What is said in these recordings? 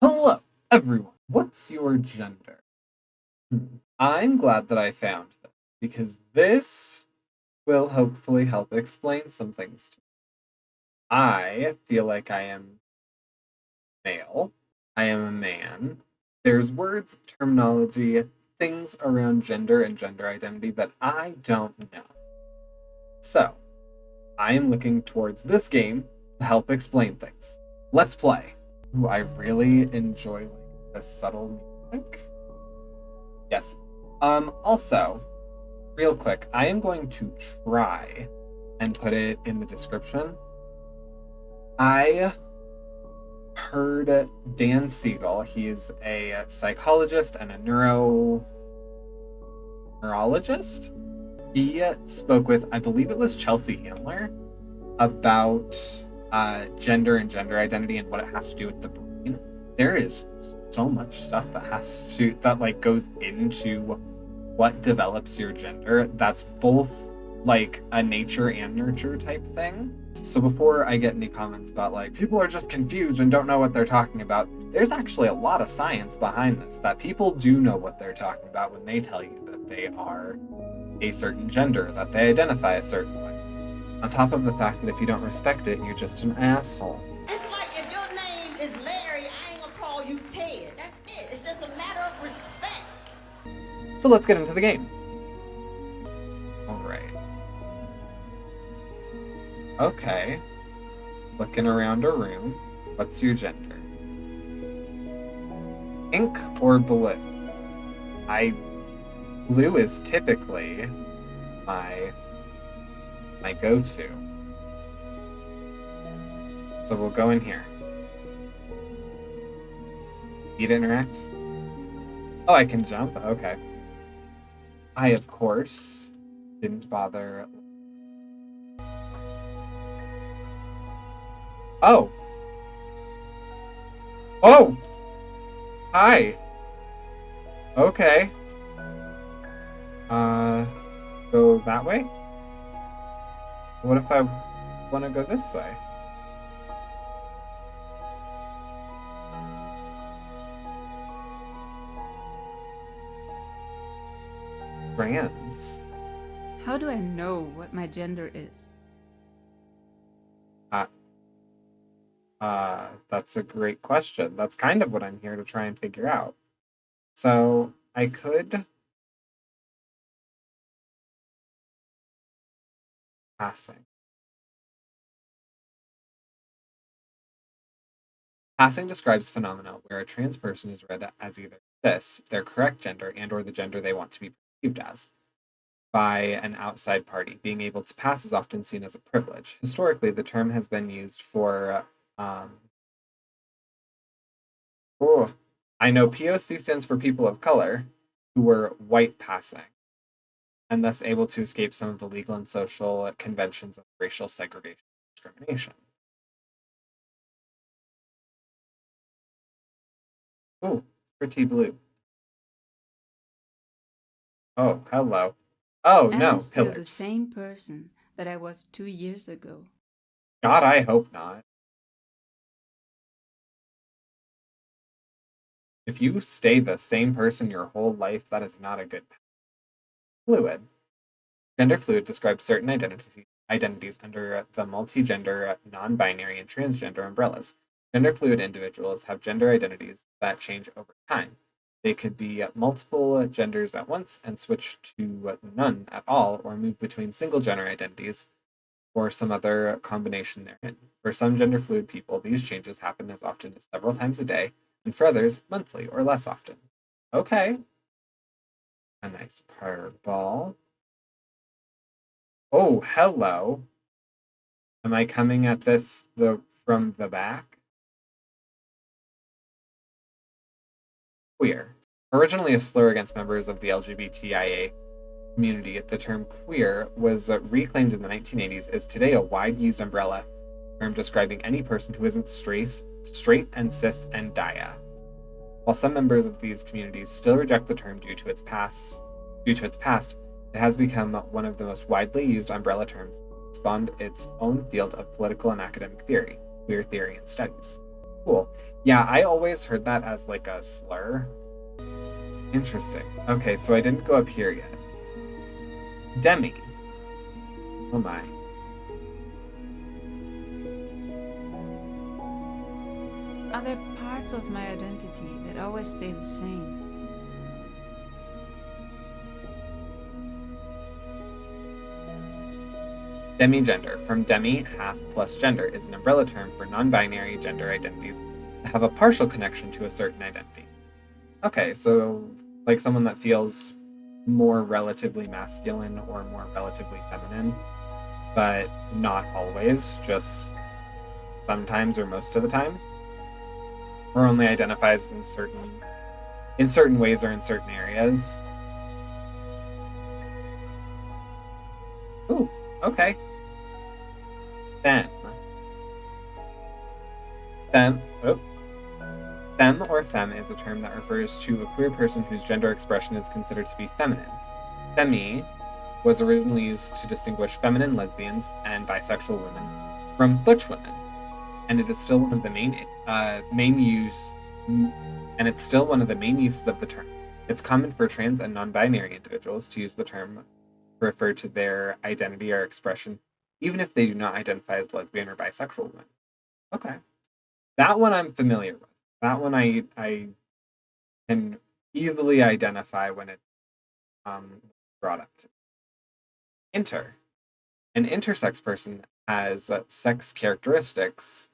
Hello, everyone. What's your gender? I'm glad that I found this because this will hopefully help explain some things to me. I feel like I am male. I am a man. There's words, terminology, things around gender and gender identity that I don't know. So, I am looking towards this game to help explain things. Let's play. Ooh, I really enjoy the subtle music. Yes. Also, real quick, I am going to try and put it in the description. I heard Dan Siegel. He is a psychologist and a neurologist. He spoke with, I believe it was Chelsea Handler, about gender and gender identity and what it has to do with the brain. There is so much stuff that goes into what develops your gender. That's both like a nature and nurture type thing. So before I get any comments about like people are just confused and don't know what they're talking about, there's actually a lot of science behind this, that people do know what they're talking about when they tell you that they are a certain gender, that they identify a certain way. On top of the fact that if you don't respect it, you're just an asshole. It's like if your name is Larry, I ain't gonna call you Ted. That's it. It's just a matter of respect. So let's get into the game. Alright. Okay. Looking around a room. What's your gender? Pink or blue? Blue is typically my go-to. So we'll go in here. Need to interact? Oh, I can jump? Okay. I, of course, didn't bother. Oh! Oh! Hi! Okay. Go that way? What if I want to go this way? Trans. How do I know what my gender is? That's a great question. That's kind of what I'm here to try and figure out. So I could passing. Passing describes phenomena where a trans person is read as either this, their correct gender, and or the gender they want to be perceived as, by an outside party. Being able to pass is often seen as a privilege. Historically, the term has been used for I know POC stands for people of color who were white passing, and thus able to escape some of the legal and social conventions of racial segregation and discrimination. Ooh, pretty blue. Oh, hello. Oh, Am no, I still the pillars. same person that I was 2 years ago? God, I hope not. If you stay the same person your whole life, that is not a good path. Fluid. Gender fluid describes certain identities under the multi-gender, non-binary, and transgender umbrellas. Gender fluid individuals have gender identities that change over time. They could be multiple genders at once and switch to none at all, or move between single gender identities or some other combination therein. For some gender fluid people, these changes happen as often as several times a day, and for others, monthly or less often. Okay. A nice purple. Oh, hello. Am I coming at this from the back? Queer. Originally a slur against members of the LGBTIA community, the term queer was reclaimed in the 1980s, is today a wide used umbrella term describing any person who isn't straight and cis and dia. While some members of these communities still reject the term due to its past, it has become one of the most widely used umbrella terms, spawned its own field of political and academic theory, queer theory and studies. Cool. Yeah, I always heard that as like a slur. Interesting. Okay, so I didn't go up here yet. Demi. Oh my. Are there parts of my identity that always stay the same? Demigender, from demi, half, plus gender, is an umbrella term for non-binary gender identities that have a partial connection to a certain identity. Okay, so like someone that feels more relatively masculine or more relatively feminine, but not always, just sometimes or most of the time, or only identifies in certain ways or in certain areas. Ooh, okay. Them. Them. Oh. Femme or femme is a term that refers to a queer person whose gender expression is considered to be feminine. Femi was originally used to distinguish feminine lesbians and bisexual women from butch women, and it is still one of the main uses of the term. It's common for trans and non-binary individuals to use the term to refer to their identity or expression, even if they do not identify as lesbian or bisexual women. Okay, that one I'm familiar with. That one I can easily identify when it's brought up to. Inter. An intersex person has sex characteristics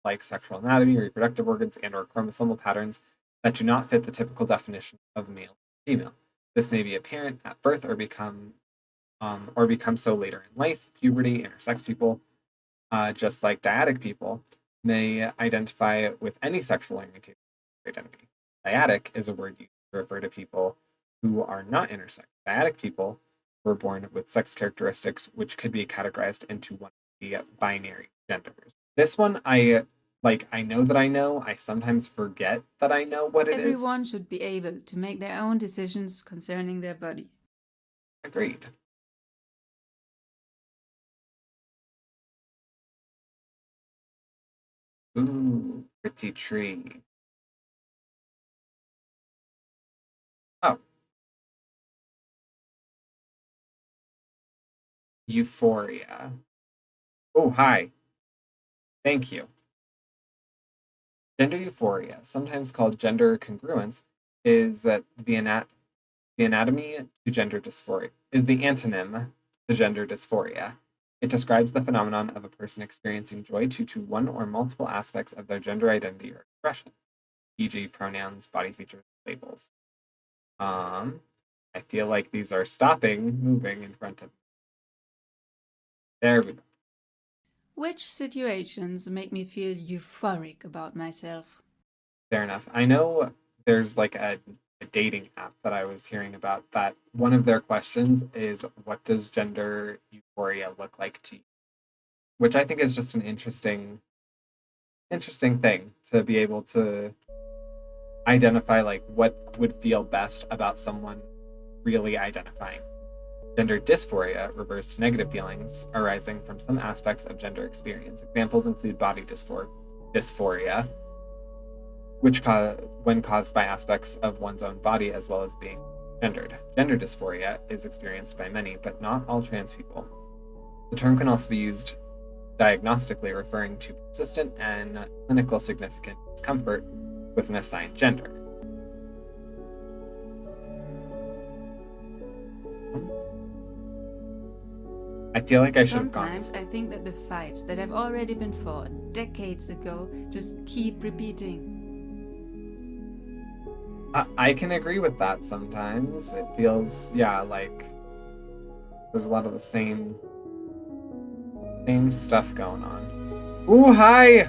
like sexual anatomy, reproductive organs, and or chromosomal patterns that do not fit the typical definition of male or female. This may be apparent at birth or become so later in life. Puberty, intersex people, just like dyadic people, may identify with any sexual orientation or identity. Dyadic is a word used to refer to people who are not intersex. Dyadic people were born with sex characteristics which could be categorized into one of the binary genders. This one I know that I know. I sometimes forget that I know what it is. Everyone should be able to make their own decisions concerning their body. Agreed. Ooh, pretty tree. Oh. Euphoria. Oh, hi. Thank you. Gender euphoria, sometimes called gender congruence, is the anatomy to gender dysphoria, is the antonym to gender dysphoria. It describes the phenomenon of a person experiencing joy due to one or multiple aspects of their gender identity or expression, e.g., pronouns, body features, labels. I feel like these are moving in front of me. There we go. Which situations make me feel euphoric about myself? Fair enough. I know there's like a dating app that I was hearing about that one of their questions is, what does gender euphoria look like to you? Which I think is just an interesting thing to be able to identify, like what would feel best about someone really identifying. Gender dysphoria refers to negative feelings arising from some aspects of gender experience. Examples include body dysphoria, which when caused by aspects of one's own body as well as being gendered. Gender dysphoria is experienced by many, but not all trans people. The term can also be used diagnostically, referring to persistent and clinical significant discomfort with an assigned gender. I feel like I should have gone. Sometimes I think that the fights that have already been fought decades ago just keep repeating. I can agree with that sometimes. It feels, like there's a lot of the same stuff going on. Ooh, hi!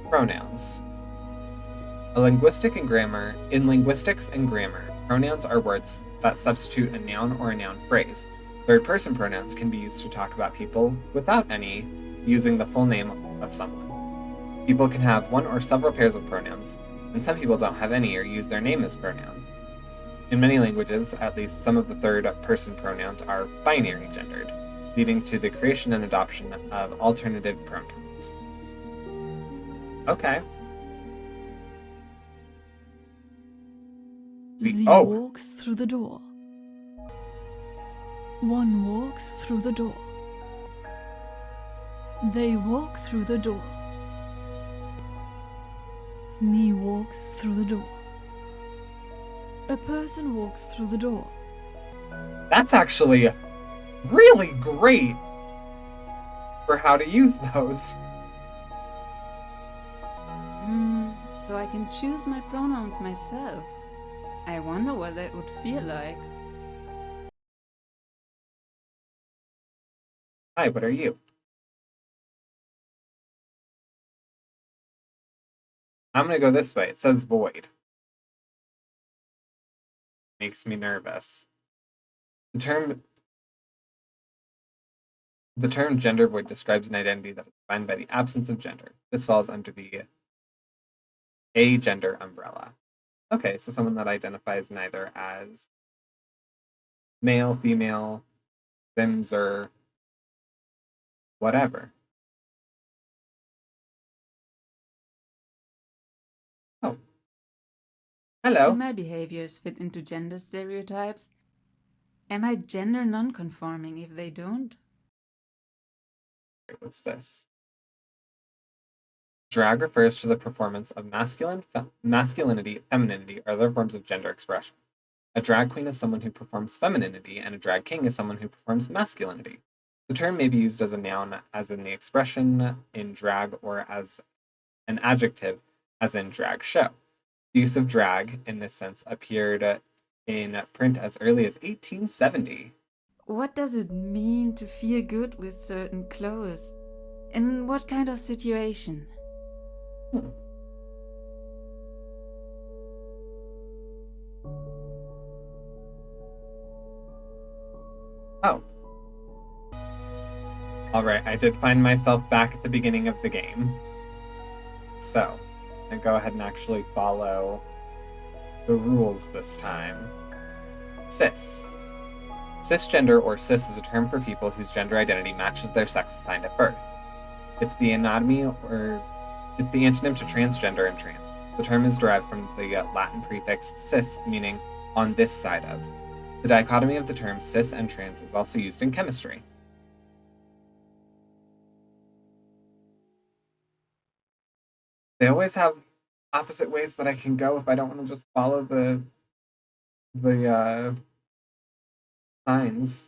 Pronouns. In linguistics and grammar, pronouns are words that substitute a noun or a noun phrase. Third-person pronouns can be used to talk about people without any using the full name of someone. People can have one or several pairs of pronouns, and some people don't have any or use their name as pronoun. In many languages, at least some of the third-person pronouns are binary gendered, leading to the creation and adoption of alternative pronouns. Okay. Z Oh, walks through the door. One walks through the door. They walk through the door. Ni walks through the door. A person walks through the door. that's actually really great for how to use those. So I can choose my pronouns myself. I wonder what that would feel like. Hi, what are you? I'm gonna go this way. It says void. Makes me nervous. The term gender void describes an identity that is defined by the absence of gender. This falls under the agender umbrella. Okay, so someone that identifies neither as male, female, them, or whatever. Oh. Hello. Do my behaviors fit into gender stereotypes? Am I gender non-conforming if they don't? What's this? Drag refers to the performance of masculinity, femininity, or other forms of gender expression. A drag queen is someone who performs femininity, and a drag king is someone who performs masculinity. The term may be used as a noun, as in the expression in drag, or as an adjective, as in drag show. The use of drag, in this sense, appeared in print as early as 1870. What does it mean to feel good with certain clothes? In what kind of situation? Oh. Alright, I did find myself back at the beginning of the game. So, I'm gonna go ahead and actually follow the rules this time. Cis. Cisgender or cis is a term for people whose gender identity matches their sex assigned at birth. It's the antonym to transgender and trans. The term is derived from the Latin prefix cis, meaning on this side of. The dichotomy of the terms cis and trans is also used in chemistry. They always have opposite ways that I can go if I don't want to just follow the signs.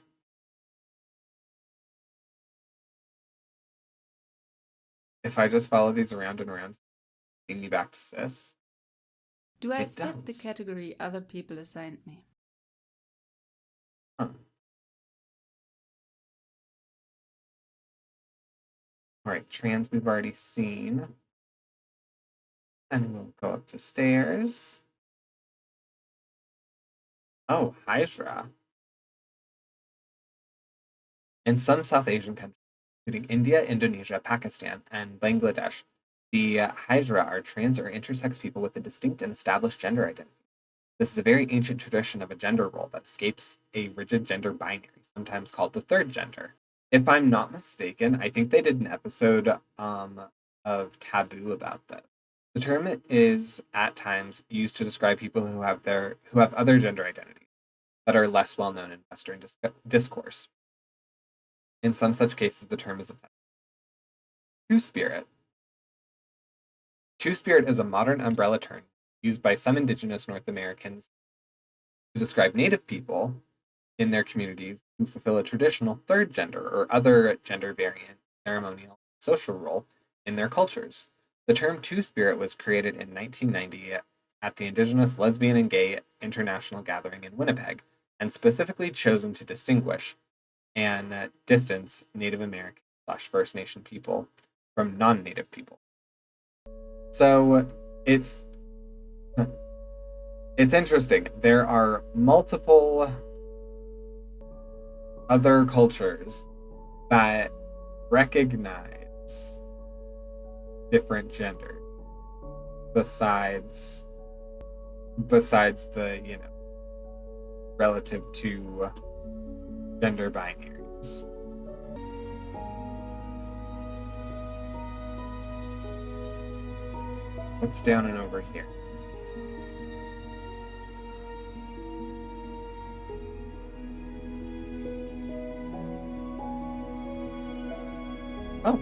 If I just follow these around and around, bring me back to cis. Do I It fit the does. category other people assigned me? Huh. Alright, trans we've already seen. And we'll go up the stairs. Oh, Hydra. In some South Asian countries, including India, Indonesia, Pakistan, and Bangladesh, the Hydra are trans or intersex people with a distinct and established gender identity. This is a very ancient tradition of a gender role that escapes a rigid gender binary, sometimes called the third gender. If I'm not mistaken, I think they did an episode of Taboo about this. The term is at times used to describe people who have other gender identities that are less well known in Western discourse. In some such cases, the term is offensive. Two-spirit. Two-spirit is a modern umbrella term used by some indigenous North Americans to describe Native people in their communities who fulfill a traditional third gender or other gender variant, ceremonial, social role in their cultures. The term Two-Spirit was created in 1990 at the Indigenous Lesbian and Gay International Gathering in Winnipeg, and specifically chosen to distinguish and distance Native American / First Nation people from non-Native people. So it's interesting. There are multiple other cultures that recognize different genders besides the relative to gender binaries. What's down and over here? Oh.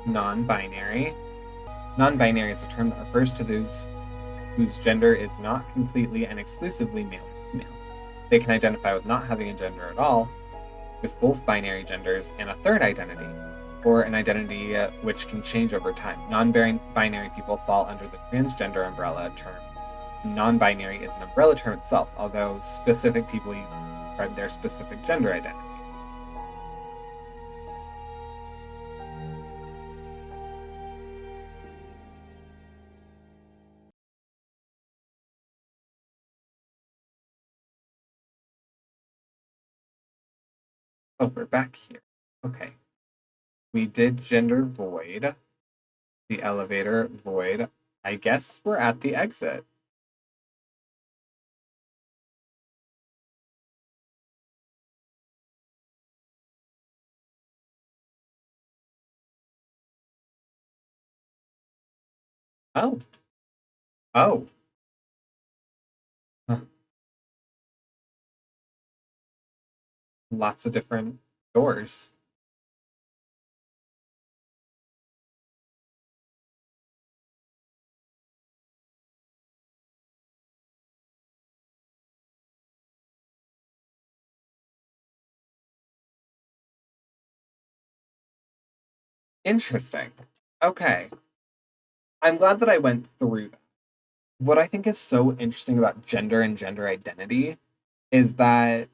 Non-binary. Non-binary is a term that refers to those whose gender is not completely and exclusively male or female. They can identify with not having a gender at all, with both binary genders and a third identity, or an identity which can change over time. Non-binary people fall under the transgender umbrella term. Non-binary is an umbrella term itself, although specific people use it to describe their specific gender identity. Oh, we're back here. Okay. We did gender void, the elevator void. I guess we're at the exit. Oh. Oh. Huh. Lots of different doors. Interesting. Okay. I'm glad that I went through that. What I think is so interesting about gender and gender identity is that,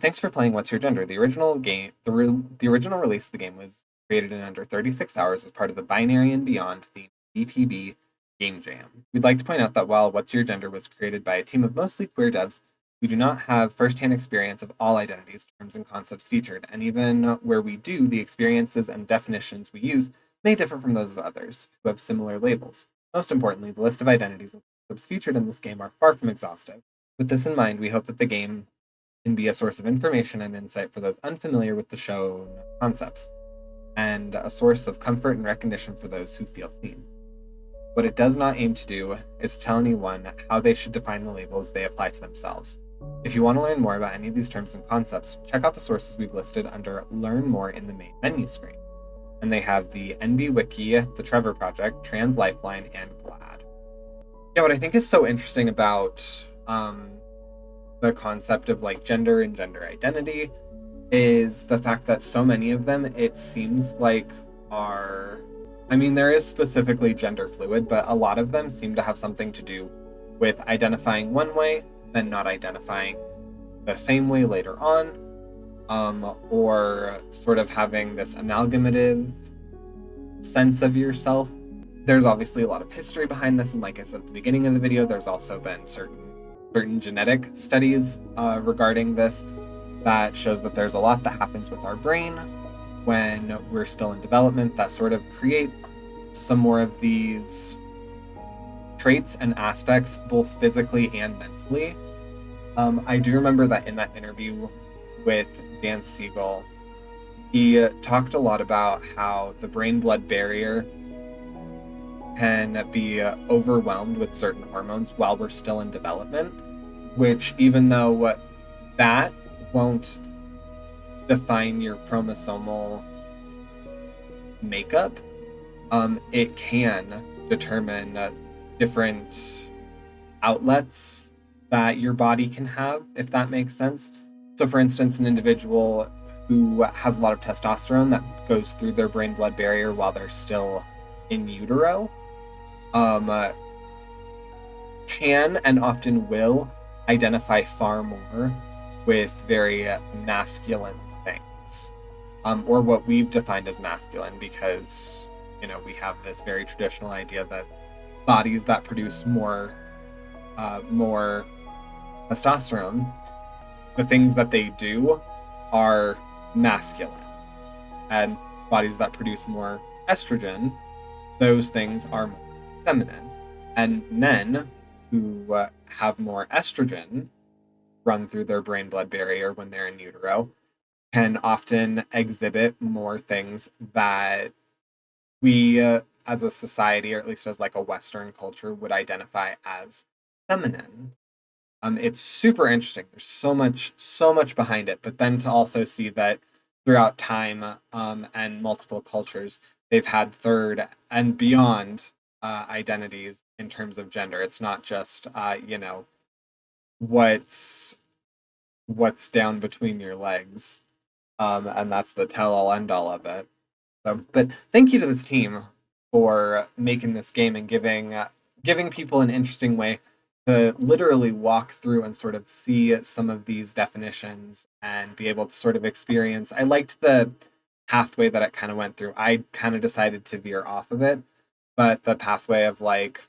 thanks for playing What's Your Gender? The original game, the original release of the game was created in under 36 hours as part of the Binary and Beyond theme BPB Game Jam. We'd like to point out that while What's Your Gender was created by a team of mostly queer devs, we do not have firsthand experience of all identities, terms, and concepts featured, and even where we do, the experiences and definitions we use may differ from those of others who have similar labels. Most importantly, the list of identities and concepts featured in this game are far from exhaustive. With this in mind, we hope that the game can be a source of information and insight for those unfamiliar with the shown concepts, and a source of comfort and recognition for those who feel seen. What it does not aim to do is tell anyone how they should define the labels they apply to themselves. If you want to learn more about any of these terms and concepts, check out the sources we've listed under Learn More in the main menu screen. And they have the NB Wiki, the Trevor Project, Trans Lifeline, and GLAAD. Yeah, what I think is so interesting about the concept of gender and gender identity is the fact that so many of them, it seems like, there is specifically gender fluid, but a lot of them seem to have something to do with identifying one way, then not identifying the same way later on, or sort of having this amalgamative sense of yourself. There's obviously a lot of history behind this, and like I said at the beginning of the video, there's also been certain genetic studies regarding this that shows that there's a lot that happens with our brain when we're still in development that sort of create some more of these traits and aspects, both physically and mentally. I do remember that in that interview with Dan Siegel, he talked a lot about how the brain-blood barrier can be overwhelmed with certain hormones while we're still in development, which, even though that won't define your chromosomal makeup, it can determine different outlets that your body can have, if that makes sense. So for instance, an individual who has a lot of testosterone that goes through their brain-blood barrier while they're still in utero can and often will identify far more with very masculine things, or what we've defined as masculine, because we have this very traditional idea that bodies that produce more testosterone, the things that they do are masculine, and bodies that produce more estrogen, those things are more feminine. And men who have more estrogen run through their brain blood barrier when they're in utero can often exhibit more things that we as a society, or at least as like a Western culture, would identify as feminine. It's super interesting. There's so much behind it. But then to also see that throughout time and multiple cultures, they've had third and beyond identities in terms of gender. It's not just what's down between your legs, and that's the tell all end all of it. So, but thank you to this team for making this game and giving people an interesting way to literally walk through and sort of see some of these definitions and be able to sort of experience. I liked the pathway that it kind of went through. I kind of decided to veer off of it, but the pathway of like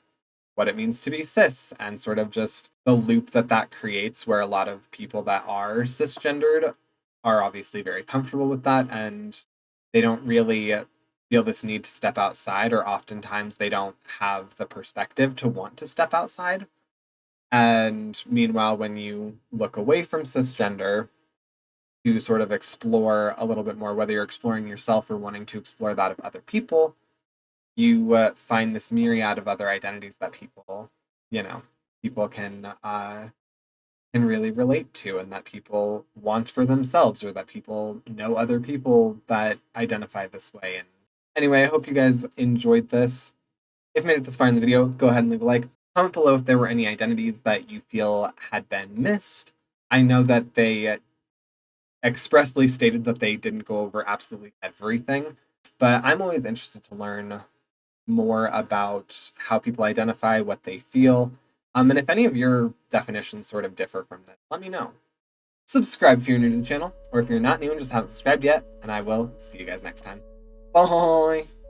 what it means to be cis and sort of just the loop that creates, where a lot of people that are cisgendered are obviously very comfortable with that, and they don't really feel this need to step outside, or oftentimes they don't have the perspective to want to step outside. And meanwhile, when you look away from cisgender to sort of explore a little bit more, whether you're exploring yourself or wanting to explore that of other people, you find this myriad of other identities that people, people can really relate to, and that people want for themselves, or that people know other people that identify this way. And anyway, I hope you guys enjoyed this. If you made it this far in the video, go ahead and leave a like. Comment below if there were any identities that you feel had been missed. I know that they expressly stated that they didn't go over absolutely everything, but I'm always interested to learn more about how people identify, what they feel. And if any of your definitions sort of differ from this, let me know. Subscribe if you're new to the channel, or if you're not new and just haven't subscribed yet, and I will see you guys next time. Bye!